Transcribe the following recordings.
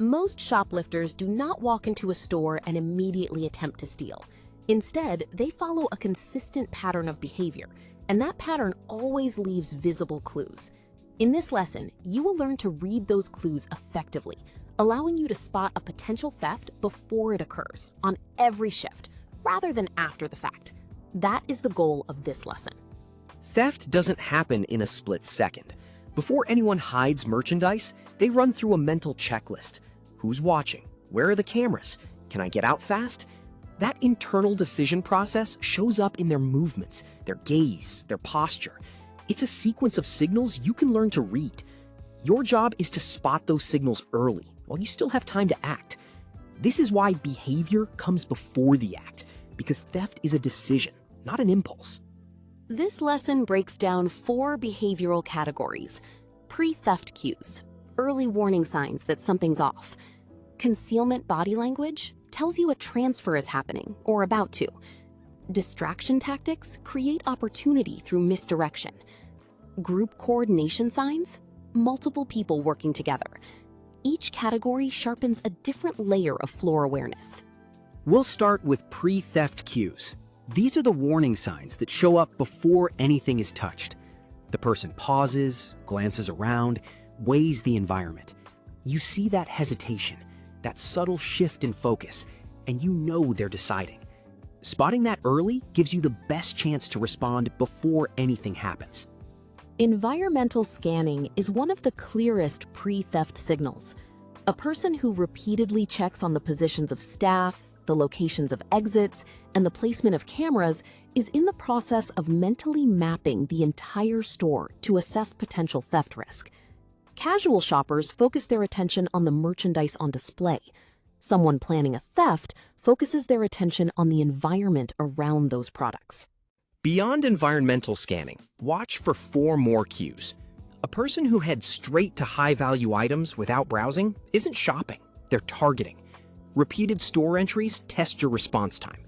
Most shoplifters do not walk into a store and immediately attempt to steal. Instead, they follow a consistent pattern of behavior, and that pattern always leaves visible clues. In this lesson, you will learn to read those clues effectively, allowing you to spot a potential theft before it occurs, on every shift, rather than after the fact. That is the goal of this lesson. Theft doesn't happen in a split second. Before anyone hides merchandise, they run through a mental checklist. Who's watching? Where are the cameras? Can I get out fast? That internal decision process shows up in their movements, their gaze, their posture. It's a sequence of signals you can learn to read. Your job is to spot those signals early, while you still have time to act. This is why behavior comes before the act, because theft is a decision, not an impulse. This lesson breaks down 4 behavioral categories: pre-theft cues, early warning signs that something's off; concealment body language tells you a transfer is happening or about to; distraction tactics create opportunity through misdirection; group coordination signs, multiple people working together. Each category sharpens a different layer of floor awareness. We'll start with pre-theft cues. These are the warning signs that show up before anything is touched. The person pauses, glances around, weighs the environment. You see that hesitation, that subtle shift in focus, and you know they're deciding. Spotting that early gives you the best chance to respond before anything happens. Environmental scanning is one of the clearest pre-theft signals. A person who repeatedly checks on the positions of staff, the locations of exits, and the placement of cameras is in the process of mentally mapping the entire store to assess potential theft risk. Casual shoppers focus their attention on the merchandise on display. Someone planning a theft focuses their attention on the environment around those products. Beyond environmental scanning, watch for 4 more cues. A person who heads straight to high-value items without browsing isn't shopping, they're targeting. Repeated store entries test your response time.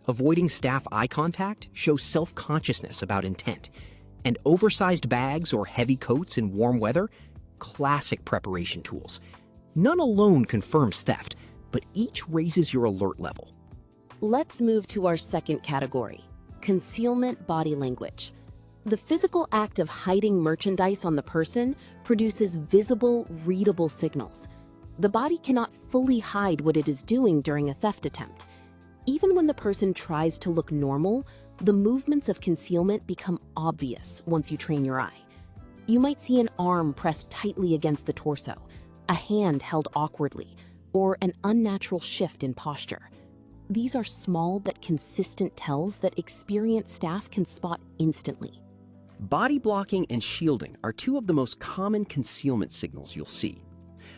Avoiding staff eye contact shows self-consciousness about intent. And oversized bags or heavy coats in warm weather, classic preparation tools. None alone confirms theft, but each raises your alert level. Let's move to our second category: concealment body language. The physical act of hiding merchandise on the person produces visible, readable signals. The body cannot fully hide what it is doing during a theft attempt. Even when the person tries to look normal, the movements of concealment become obvious once you train your eye. You might see an arm pressed tightly against the torso, a hand held awkwardly, or an unnatural shift in posture. These are small but consistent tells that experienced staff can spot instantly. Body blocking and shielding are 2 of the most common concealment signals you'll see.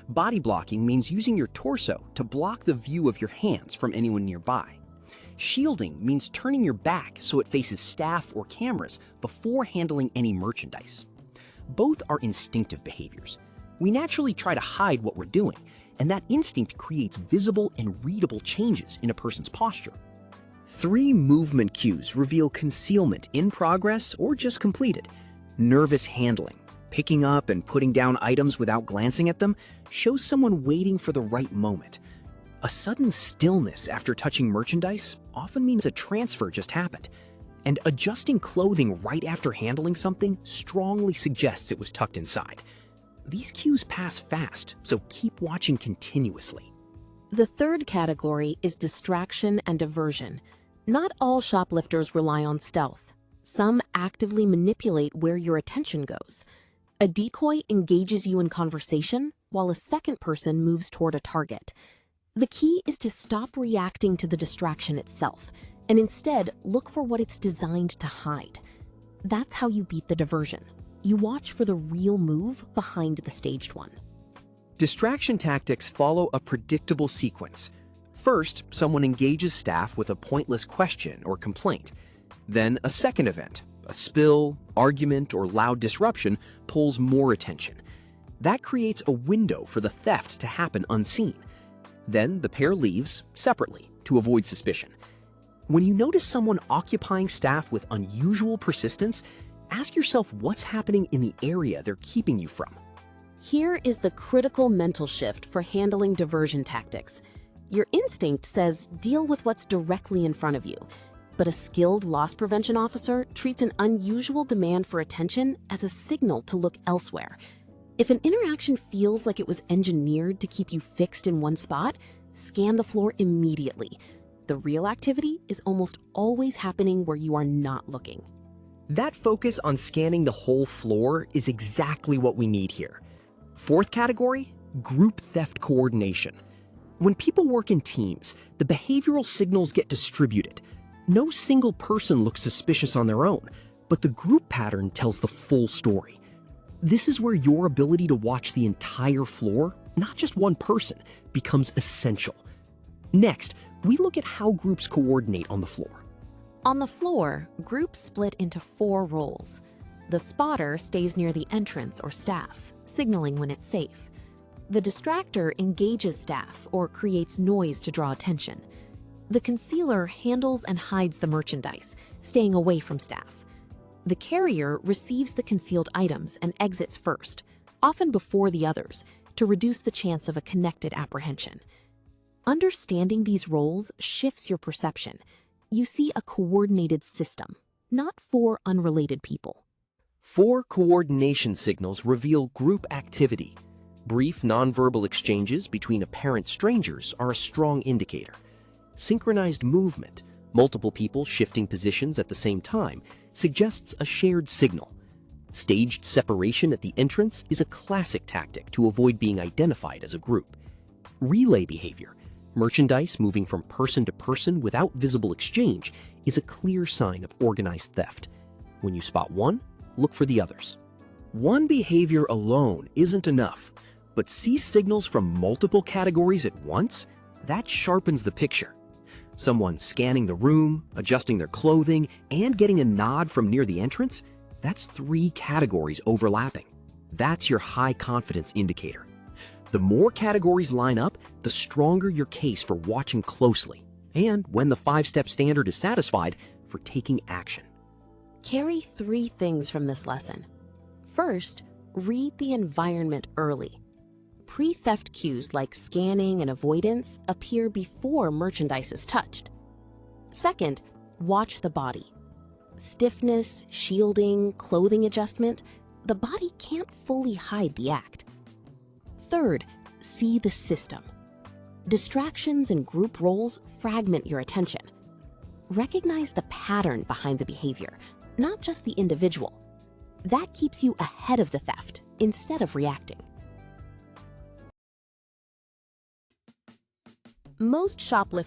Body blocking means using your torso to block the view of your hands from anyone nearby. Shielding means turning your back so it faces staff or cameras before handling any merchandise. Both are instinctive behaviors. We naturally try to hide what we're doing, and that instinct creates visible and readable changes in a person's posture. 3 movement cues reveal concealment in progress or just completed. Nervous handling, picking up and putting down items without glancing at them, shows someone waiting for the right moment. A sudden stillness after touching merchandise often means a transfer just happened. And adjusting clothing right after handling something strongly suggests it was tucked inside. These cues pass fast, so keep watching continuously. The third category is distraction and diversion. Not all shoplifters rely on stealth. Some actively manipulate where your attention goes. A decoy engages you in conversation, while a second person moves toward a target. The key is to stop reacting to the distraction itself, and instead look for what it's designed to hide. That's how you beat the diversion. You watch for the real move behind the staged one. Distraction tactics follow a predictable sequence. First, someone engages staff with a pointless question or complaint. Then a second event, a spill, argument, or loud disruption pulls more attention. That creates a window for the theft to happen unseen. Then the pair leaves separately to avoid suspicion. When you notice someone occupying staff with unusual persistence, ask yourself what's happening in the area they're keeping you from. Here is the critical mental shift for handling diversion tactics. Your instinct says deal with what's directly in front of you, but a skilled loss prevention officer treats an unusual demand for attention as a signal to look elsewhere. If an interaction feels like it was engineered to keep you fixed in one spot, scan the floor immediately. The real activity is almost always happening where you are not looking. That focus on scanning the whole floor is exactly what we need here. Fourth category, group theft coordination. When people work in teams, the behavioral signals get distributed. No single person looks suspicious on their own, but the group pattern tells the full story. This is where your ability to watch the entire floor, not just one person, becomes essential. Next, we look at how groups coordinate on the floor. On the floor, groups split into 4 roles. The spotter stays near the entrance or staff, signaling when it's safe. The distractor engages staff or creates noise to draw attention. The concealer handles and hides the merchandise, staying away from staff. The carrier receives the concealed items and exits first, often before the others, to reduce the chance of a connected apprehension. Understanding these roles shifts your perception. You see a coordinated system, not 4 unrelated people. 4 coordination signals reveal group activity. Brief nonverbal exchanges between apparent strangers are a strong indicator. Synchronized movement, multiple people shifting positions at the same time, suggests a shared signal. Staged separation at the entrance is a classic tactic to avoid being identified as a group. Relay behavior, merchandise moving from person to person without visible exchange, is a clear sign of organized theft. When you spot one, look for the others. One behavior alone isn't enough, but see signals from multiple categories at once? That sharpens the picture. Someone scanning the room, adjusting their clothing, and getting a nod from near the entrance? That's 3 categories overlapping. That's your high confidence indicator. The more categories line up, the stronger your case for watching closely, and when the 5-step standard is satisfied, for taking action. Carry 3 things from this lesson. First, read the environment early. Pre-theft cues like scanning and avoidance appear before merchandise is touched. Second, watch the body. Stiffness, shielding, clothing adjustment, the body can't fully hide the act. Third, see the system. Distractions and group roles fragment your attention. Recognize the pattern behind the behavior, not just the individual. That keeps you ahead of the theft instead of reacting. Most shoplifters